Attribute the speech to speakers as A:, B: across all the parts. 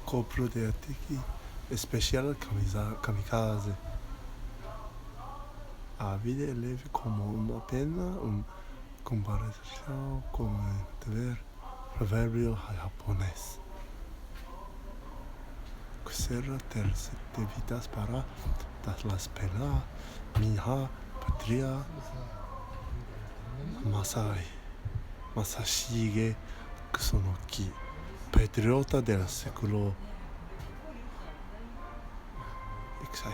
A: copro de atiki especial kamikaze. A vida é leve como uma pena, comparação com um dever provérbio japonês. Quisiera ter 7 vidas para dar las penas, minha patria, Masashige Kusunoki, patriota del século XIV.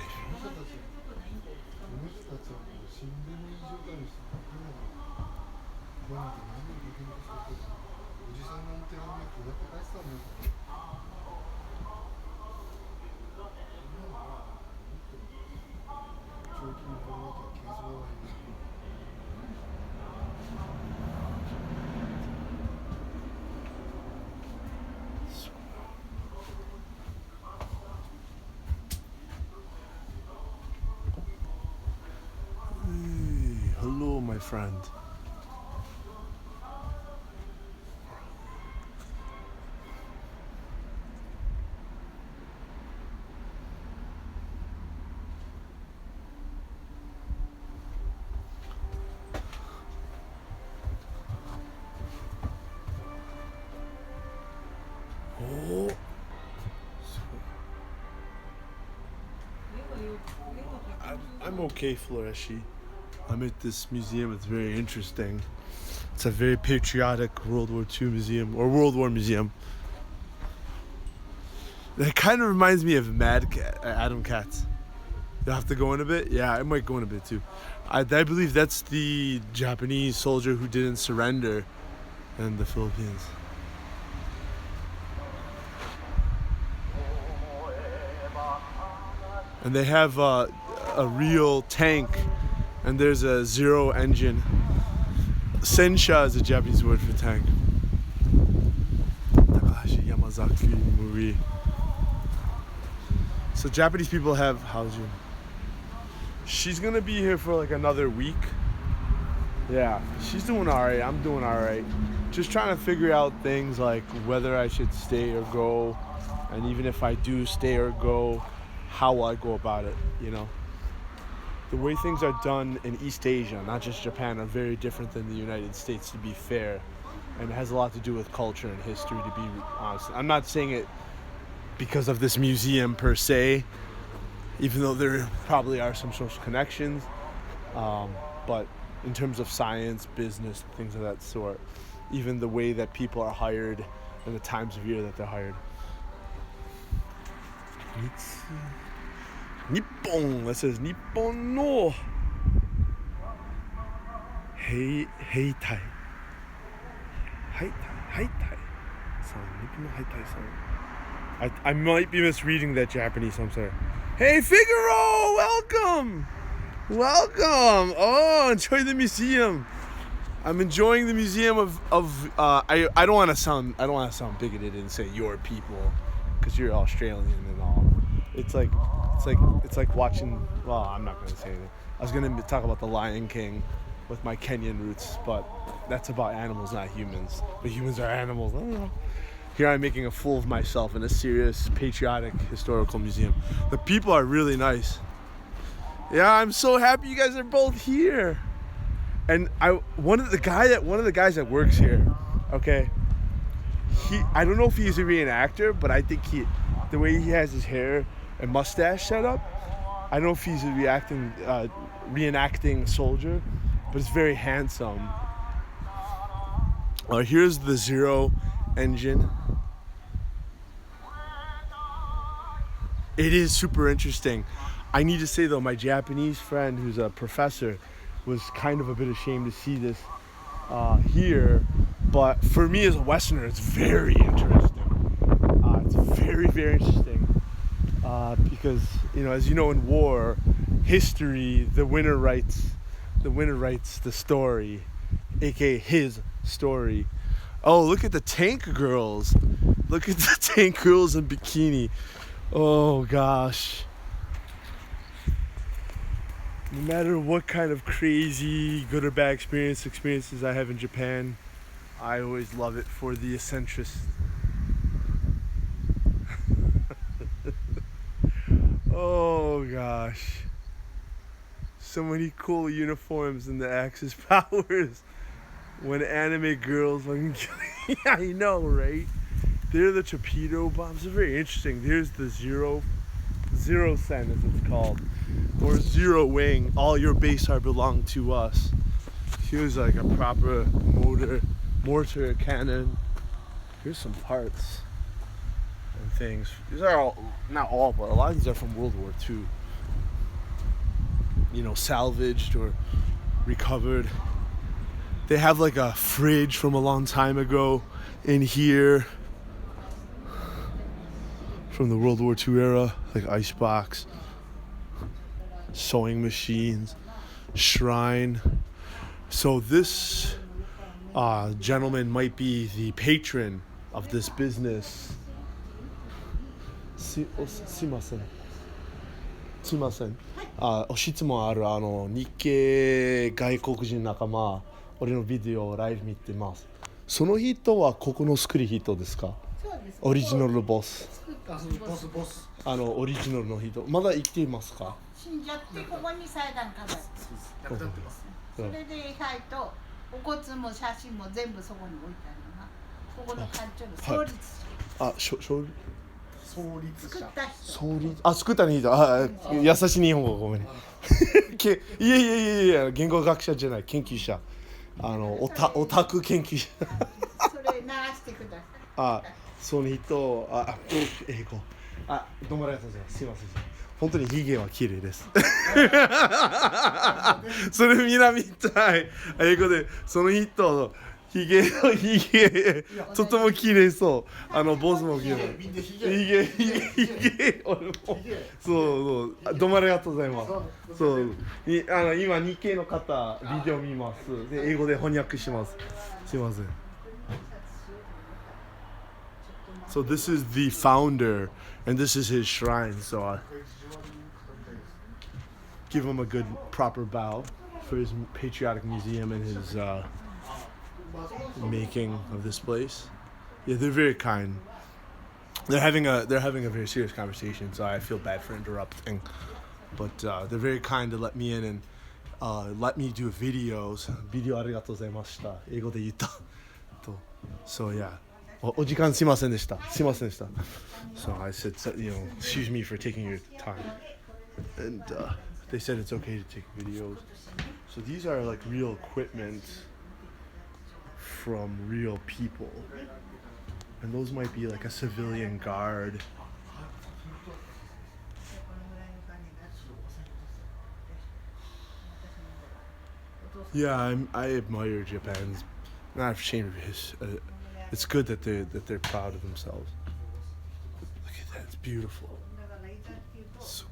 A: Hello, my friend. Oh. I'm okay, Floreshi. I'm at this museum. It's very interesting. It's a very patriotic World War II museum, or World War museum. That kind of reminds me of Mad Cat, Adam Katz. You'll have to go in a bit? Yeah, I might go in a bit too. I believe that's the Japanese soldier who didn't surrender in the Philippines. And they have a real tank, and there's a zero engine. Sensha is a Japanese word for tank. Takahashi Yamazaki movie. So Japanese people have Haojin. She's gonna be here for like another week. Yeah, she's doing alright. I'm doing alright. Just trying to figure out things like whether I should stay or go, and even if I do stay or go, how I go about it, you know. The way things are done in East Asia, not just Japan, are very different than the United States, to be fair. And it has a lot to do with culture and history, to be honest. I'm not saying it because of this museum per se, even though there probably are some social connections. But in terms of science, business, things of that sort, even the way that people are hired and the times of year that they're hired. Nippon, that says Nippon no Heitai. Heitai. So Nippon no Heitai song. I might be misreading that Japanese, I'm sorry. Hey Figaro, welcome! Welcome! Oh, enjoy the museum. I'm enjoying the museum of I don't want to sound bigoted and say your people, because you're Australian and all. It's like watching. Well, I'm not gonna say anything. I was gonna talk about the Lion King with my Kenyan roots, but that's about animals, not humans. But humans are animals. I don't know. Here I'm making a fool of myself in a serious, patriotic, historical museum. The people are really nice. Yeah, I'm so happy you guys are both here. And one of the guys that works here, okay. I don't know if he's a reenactor, but I think the way he has his hair and mustache set up, I don't know if he's a reenacting soldier, but it's very handsome. Here's the zero engine. It is super interesting. I need to say though, my Japanese friend who's a professor was kind of a bit ashamed to see this here, but for me as a Westerner, it's very interesting. It's very, very interesting because, you know, as you know, in war, history, the winner writes the story, aka his story. Oh, look at the tank girls. Look at the tank girls in bikini. Oh gosh. No matter what kind of crazy, good or bad experiences I have in Japan, I always love it for the eccentricities. Oh gosh. So many cool uniforms in the Axis powers. When anime girls fucking kill. Yeah, I know, right? They're the torpedo bombs. They're very interesting. There's the zero sen, as it's called, or zero wing. All your base are belong to us. Here's like a proper mortar cannon. Here's some parts and things. These are all, not all, but a lot of these are from World War II. You know, salvaged or recovered. They have like a fridge from a long time ago in here. From the World War II era, like icebox, sewing machines, shrine. So this gentleman might be the patron of this business. すいません。質問ある日系外国人仲間、俺のビデオライブ見てます。その人はここの作り人ですか？そうです。オリジナルボス。ボス。オリジナルの人、まだ生きていますか？死んじゃってここに祭壇飾って亡くなってます。それで遺灰とお骨も写真も全部そこに置いてあるのがここの館長の創立者。創立作った人。優しい日本語ごめんね。いや言語学者じゃない、研究者。オタク研究者。それ流してください。その人、英語。どうもありがとうございます。すいません。本当にヒゲは綺麗です。それみんな見たい。英語でその人ヒゲとても綺麗そう。坊主も綺麗。ヒゲ俺もそうどうもありがとうございます。そう今日系の方ビデオ見ます。で英語で翻訳します。すいません。So this is the founder, and this is his shrine. So give him a good proper bow for his patriotic museum and his making of this place. Yeah, they're very kind. They're having a very serious conversation, so I feel bad for interrupting. But they're very kind to let me in and let me do videos. ビデオありがとうございました。英語で言った。So yeah. お時間すいませんでした。So I said, excuse me for taking your time. And they said it's okay to take videos. So these are like real equipment from real people. And those might be like a civilian guard. Yeah, I admire Japan's, not ashamed of his. It's good that they're proud of themselves. Look at that, it's beautiful. It's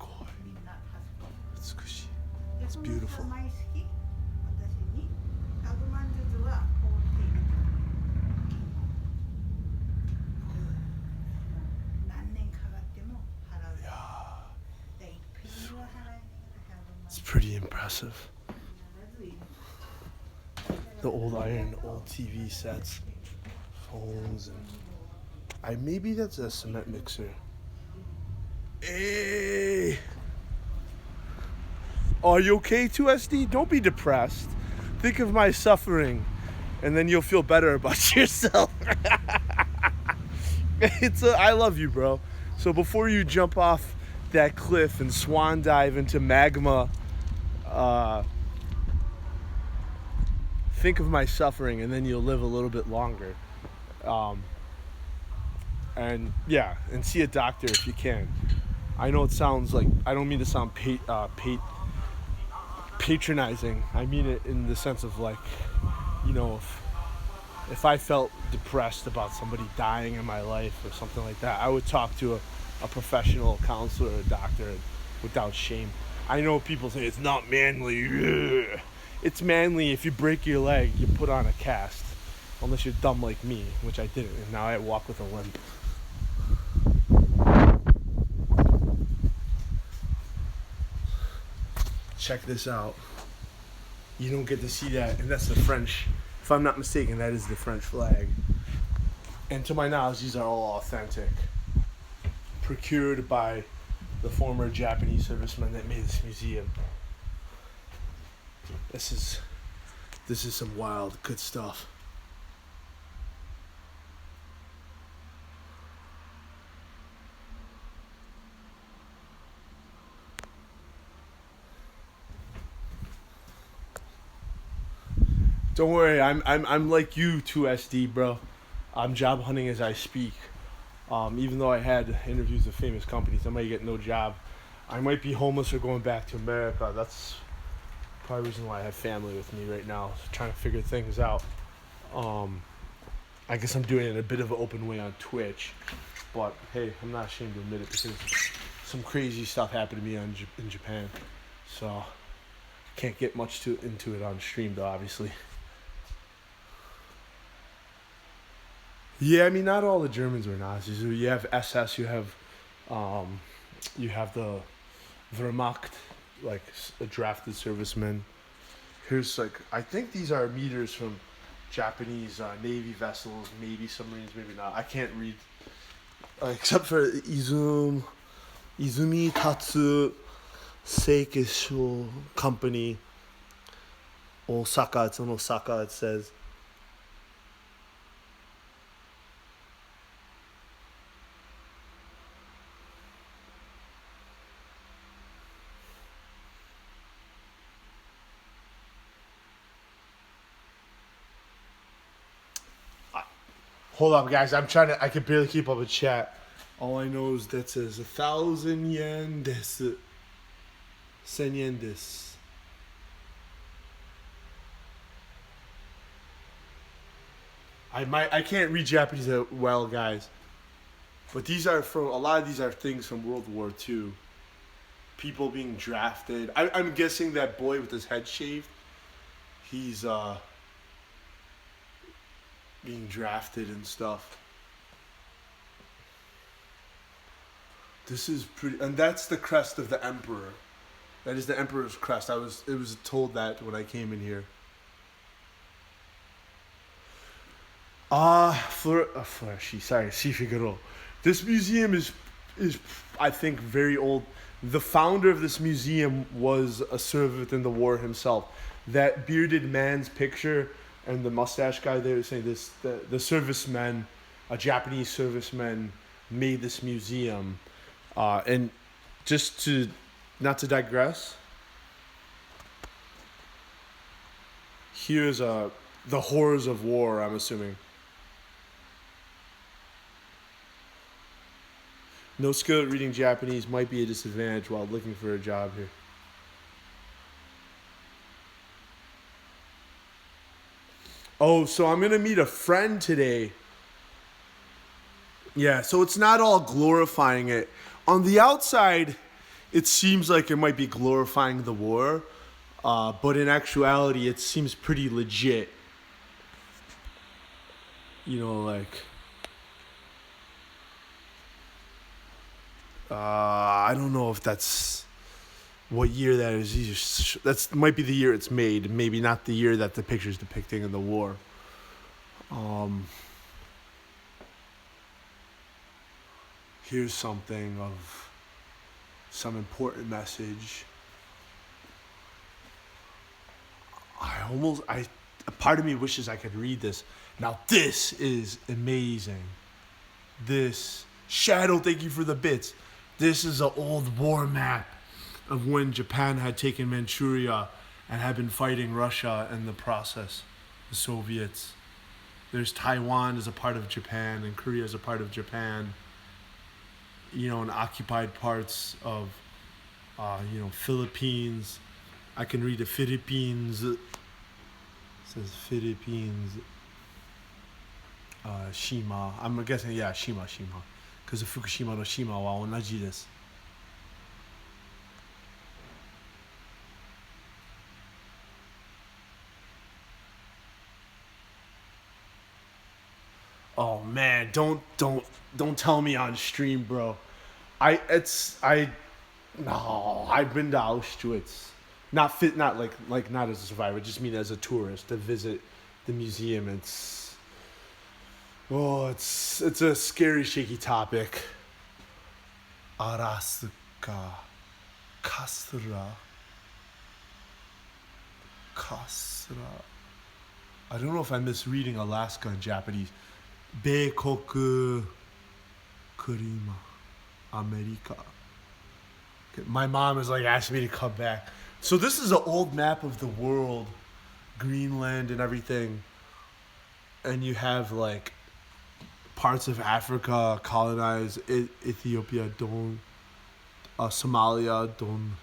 A: It's beautiful. It's pretty impressive. The old iron, old TV sets, phones, and maybe that's a cement mixer. Hey! Are you okay, 2SD? Don't be depressed. Think of my suffering, and then you'll feel better about yourself. I love you, bro. So before you jump off that cliff and swan dive into magma, think of my suffering, and then you'll live a little bit longer. And yeah, and see a doctor if you can. I know it sounds like, I don't mean to sound patronizing. I mean it in the sense of like, if I felt depressed about somebody dying in my life or something like that, I would talk to a professional counselor or a doctor without shame. I know people say it's not manly. Ugh. It's manly if you break your leg, you put on a cast. Unless you're dumb like me, which I didn't, and now I walk with a limp. Check this out. You don't get to see that, and that's the French. If I'm not mistaken, that is the French flag. And to my knowledge, these are all authentic. Procured by the former Japanese servicemen that made this museum. This is some wild, good stuff. Don't worry, I'm like you, 2SD, bro. I'm job hunting as I speak. Even though I had interviews with famous companies, I might get no job. I might be homeless or going back to America. That's probably the reason why I have family with me right now, trying to figure things out. I guess I'm doing it in a bit of an open way on Twitch, but hey, I'm not ashamed to admit it because some crazy stuff happened to me in Japan. So can't get much into it on stream though, obviously. Yeah, I mean, not all the Germans were Nazis. You have SS, you have the Wehrmacht, like drafted servicemen. Here's I think these are meters from Japanese Navy vessels, maybe submarines, maybe not. I can't read, except for Izumi Tatsu Seikisho Company, Osaka. It's in Osaka. It says. Hold up, guys. I can barely keep up with chat. All I know is that says 1,000 yen desu. 1000 yen desu. I can't read Japanese that well, guys. But a lot of these are things from World War II. People being drafted. I'm guessing that boy with his head shaved, he's being drafted and stuff. This is pretty, and that's the crest of the emperor. That is the emperor's crest. It was told that when I came in here. Si Figaro. This museum is I think very old. The founder of this museum was a servant in the war himself. That bearded man's picture and the mustache guy there saying this, the servicemen, a Japanese serviceman made this museum. And just not to digress, here's the horrors of war, I'm assuming. No skill at reading Japanese might be a disadvantage while looking for a job here. Oh, so I'm going to meet a friend today. Yeah, so it's not all glorifying it. On the outside, it seems like it might be glorifying the war, but in actuality, it seems pretty legit. I don't know if that's what year that is. That might be the year it's made, maybe not the year that the picture's depicting in the war. Here's something of some important message. A part of me wishes I could read this. Now this is amazing. This Shadow, thank you for the bits. This is an old war map of when Japan had taken Manchuria and had been fighting Russia in the process, the Soviets. There's Taiwan as a part of Japan and Korea as a part of Japan. And occupied parts of, Philippines. I can read the Philippines. It says Philippines. Shima. I'm guessing, yeah, Shima. Because the Fukushima no Shima wa onaji desu. Oh man, don't tell me on stream, bro. I've been to Auschwitz. Not as a survivor, just mean as a tourist to visit the museum. It's a scary, shaky topic. Arasu Kasra. I don't know if I'm misreading Alaska in Japanese. Beikoku Kurima America. Okay, my mom is like asking me to come back. So this is an old map of the world, Greenland and everything. And you have like parts of Africa colonized, Ethiopia, Don, Somalia, Don.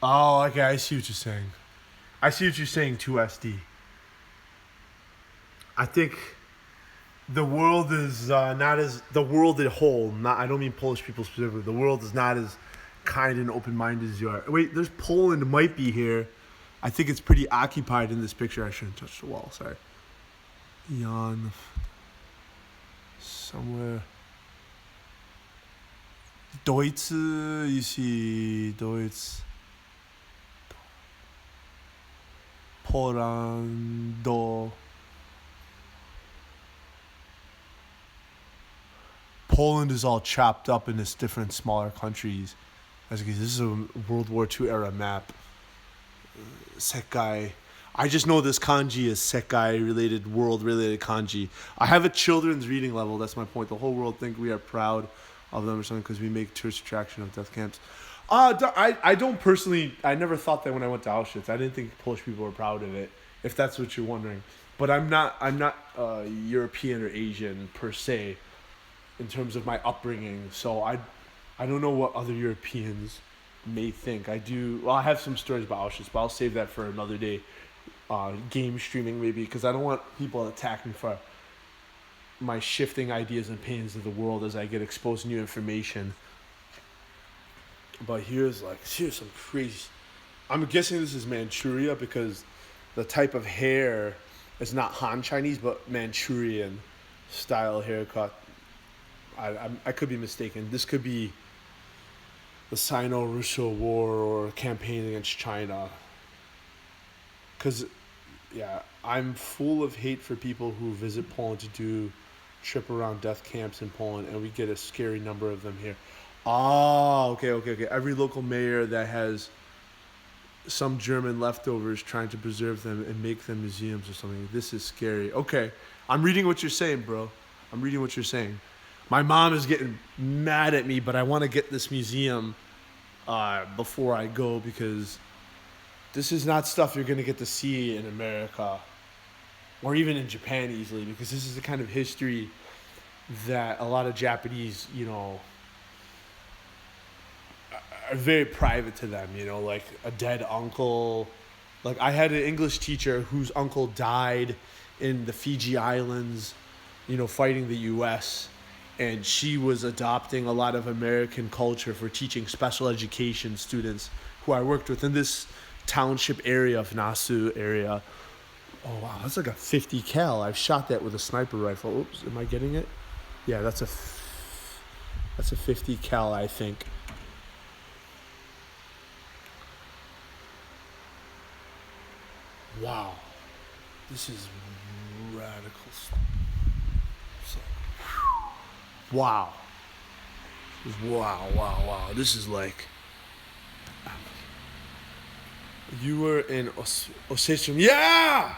A: Oh, okay, I see what you're saying. I see what you're saying, 2SD. I think the world is not as, the world as a whole, not, I don't mean Polish people specifically, the world is not as kind and open-minded as you are. Wait, there's Poland might be here. I think it's pretty occupied in this picture. I shouldn't touch the wall, sorry. Jan, somewhere. Deutsch, you see, Deutsch. Poland. Poland is all chopped up in its different smaller countries. As you can see, this is a World War II era map. Sekai. I just know this kanji is Sekai related, world related kanji. I have a children's reading level. That's my point. The whole world think we are proud of them or something because we make tourist attraction of death camps. I don't personally. I never thought that when I went to Auschwitz. I didn't think Polish people were proud of it. If that's what you're wondering, but I'm not European or Asian per se, in terms of my upbringing. So I don't know what other Europeans may think. I do. Well, I have some stories about Auschwitz, but I'll save that for another day. Game streaming maybe, because I don't want people to attack me for my shifting ideas and opinions of the world as I get exposed to new information. But here's some crazy. I'm guessing this is Manchuria because the type of hair is not Han Chinese but Manchurian style haircut. I could be mistaken. This could be the Sino-Russo War or campaign against China. Because, yeah, I'm full of hate for people who visit Poland to do trip around death camps in Poland, and we get a scary number of them here. Oh, okay. Every local mayor that has some German leftovers trying to preserve them and make them museums or something. This is scary. Okay, I'm reading what you're saying, bro. I'm reading what you're saying. My mom is getting mad at me, but I want to get this museum before I go because this is not stuff you're going to get to see in America or even in Japan easily, because this is the kind of history that a lot of Japanese, are very private to them, like a dead uncle. Like I had an English teacher whose uncle died in the Fiji Islands, fighting the U.S., and she was adopting a lot of American culture for teaching special education students who I worked with in this township area of Nasu area. Oh wow, that's like a 50 cal. I've shot that with a sniper rifle. Oops, am I getting it? Yeah, that's a 50 cal, I think. Wow, this is radical stuff. Wow. This is like... You were in Ossetion. Yeah!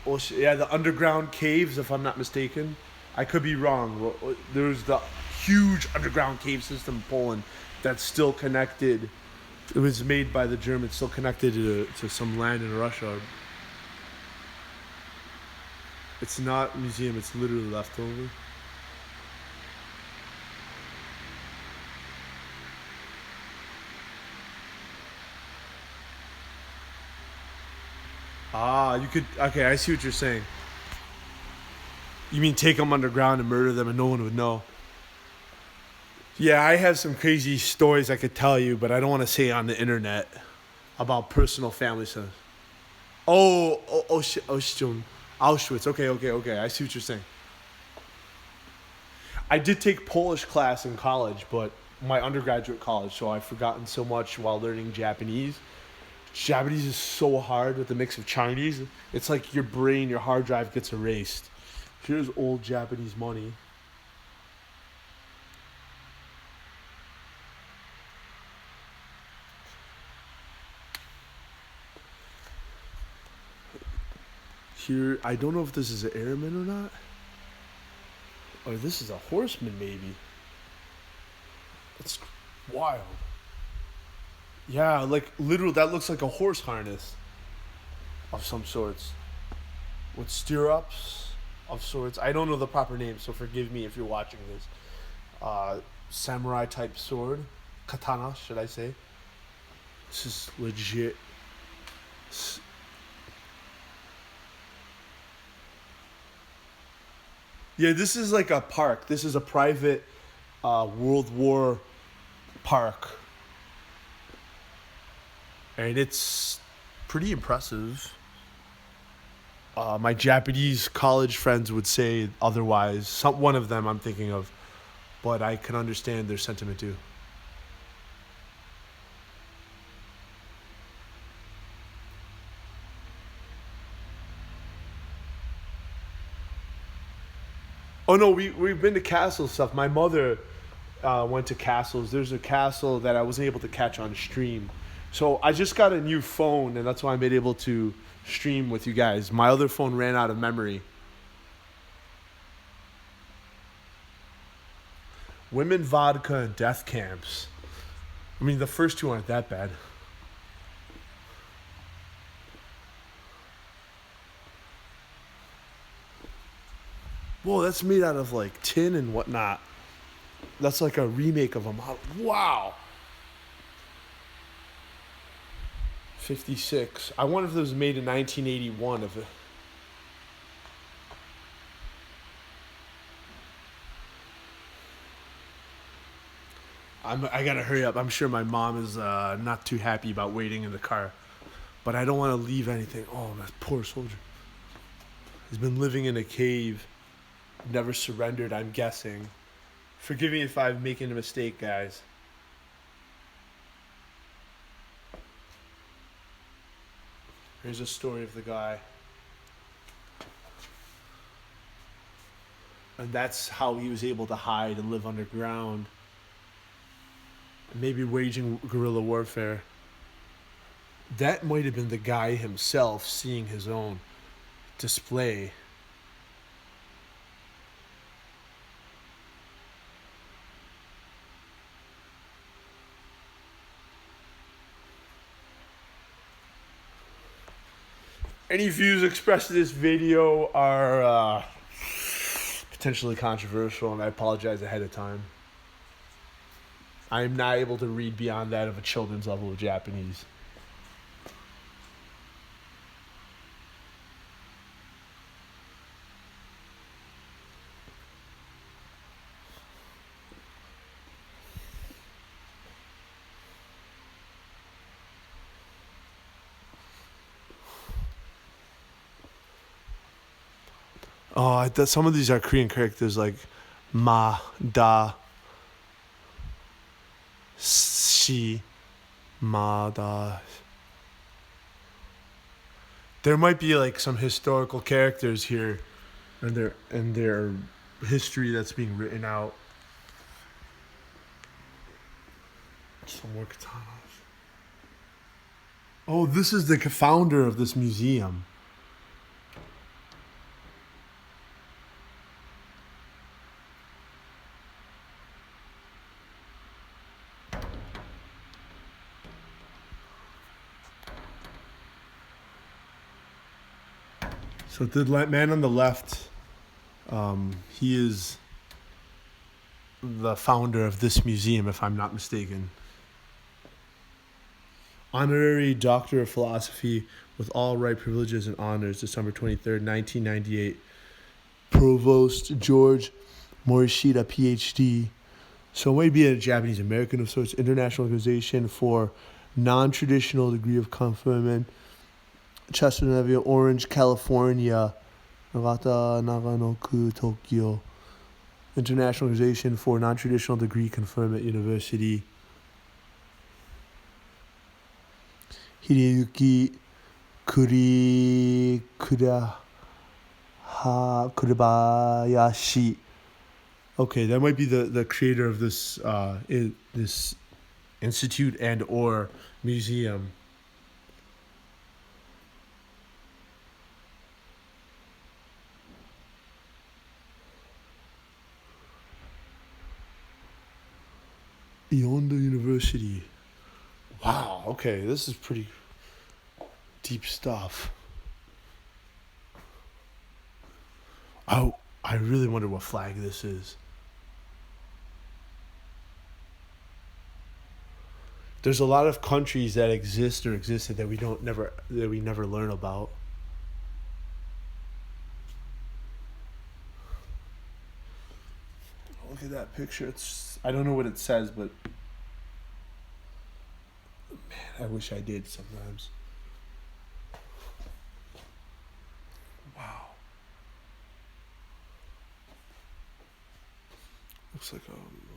A: Yeah, the underground caves, if I'm not mistaken. I could be wrong. There's the huge underground cave system in Poland that's still connected. It was made by the Germans, still connected to some land in Russia. It's not a museum, it's literally leftover. You could... Okay, I see what you're saying. You mean take them underground and murder them and no one would know? Yeah, I have some crazy stories I could tell you, but I don't want to say on the internet about personal family stuff. Auschwitz. Okay. I see what you're saying. I did take Polish class in college, but my undergraduate college, so I've forgotten so much while learning Japanese. Japanese is so hard with the mix of Chinese. It's like your brain, your hard drive gets erased. Here's old Japanese money. Here, I don't know if this is an airman or not. Or this is a horseman, maybe. That's wild. Yeah, like literally, that looks like a horse harness of some sorts. With stirrups of sorts. I don't know the proper name, so forgive me if you're watching this. Samurai type sword. Katana, should I say. This is legit. Yeah, this is like a park. This is a private World War park. And it's pretty impressive. My Japanese college friends would say otherwise. One of them I'm thinking of. But I can understand their sentiment too. Oh no, we've been to castle stuff. My mother went to castles. There's a castle that I wasn't able to catch on stream. So I just got a new phone, and that's why I'm able to stream with you guys. My other phone ran out of memory. Women, vodka, and death camps. I mean, the first two aren't that bad. Whoa, that's made out of like tin and whatnot. That's like a remake of a model. Wow. 56. I wonder if it was made in 1981. If it... I gotta hurry up. I'm sure my mom is not too happy about waiting in the car. But I don't want to leave anything. Oh, that poor soldier. He's been living in a cave. Never surrendered, I'm guessing. Forgive me if I'm making a mistake, guys. Here's a story of the guy. And that's how he was able to hide and live underground. Maybe waging guerrilla warfare. That might have been the guy himself seeing his own display. Any views expressed in this video are potentially controversial, and I apologize ahead of time. I am not able to read beyond that of a children's level of Japanese. Oh, some of these are Korean characters like ma, da, shi, ma, da. There might be like some historical characters here, and their history that's being written out. Some more katanas. Oh, this is the founder of this museum. So the man on the left, he is the founder of this museum, if I'm not mistaken. Honorary Doctor of Philosophy with all right privileges and honors, December 23rd, 1998. Provost George Morishita, PhD. So it might be a Japanese American of sorts, International Organization for Non-Traditional Degree of Conferment. Chester Neville, Orange, California. Nagata, Naganoku, Tokyo. International Organization for Non-Traditional Degree Conferment University. Hideyuki Kurebayashi. Okay, that might be the creator of this this institute and or museum. Beyond the university. Wow, okay, this is pretty deep stuff. Oh, I really wonder what flag this is. There's a lot of countries that exist or existed that we never learn about. Look at that picture. I don't know what it says, but man, I wish I did sometimes. Wow. Looks like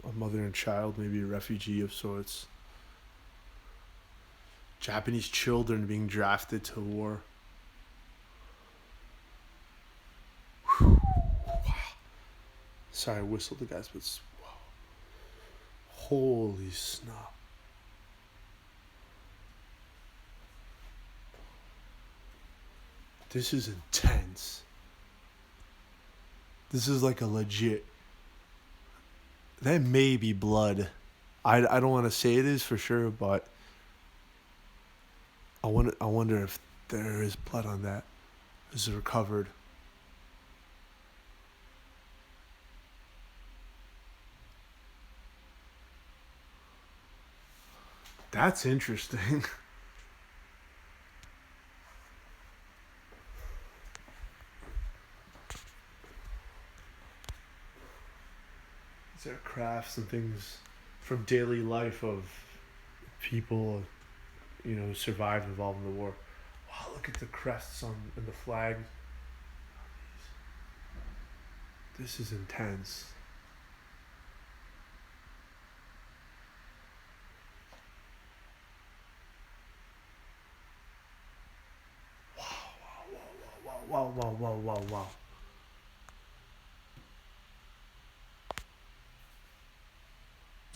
A: a mother and child, maybe a refugee of sorts. Japanese children being drafted to war. Whew. Wow. Sorry, I whistled the guys, but wow. Holy snap. This is intense. This is like a legit. That may be blood. I don't want to say it is for sure, but I wonder if there is blood on that. Is it recovered? That's interesting. These are crafts and things from daily life of people, who survived involved in the war. Wow, look at the crests and the flags. This is intense. Wow.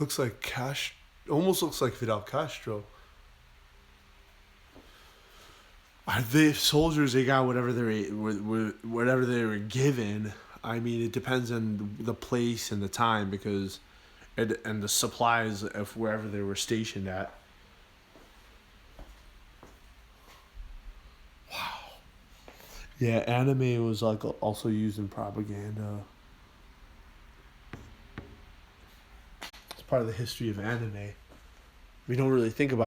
A: Looks like almost looks like Fidel Castro. Are they soldiers? They got whatever they were given. I mean, it depends on the place and the time and the supplies of wherever they were stationed at. Wow. Yeah, anime was like also used in propaganda. It's part of the history of anime. We don't really think about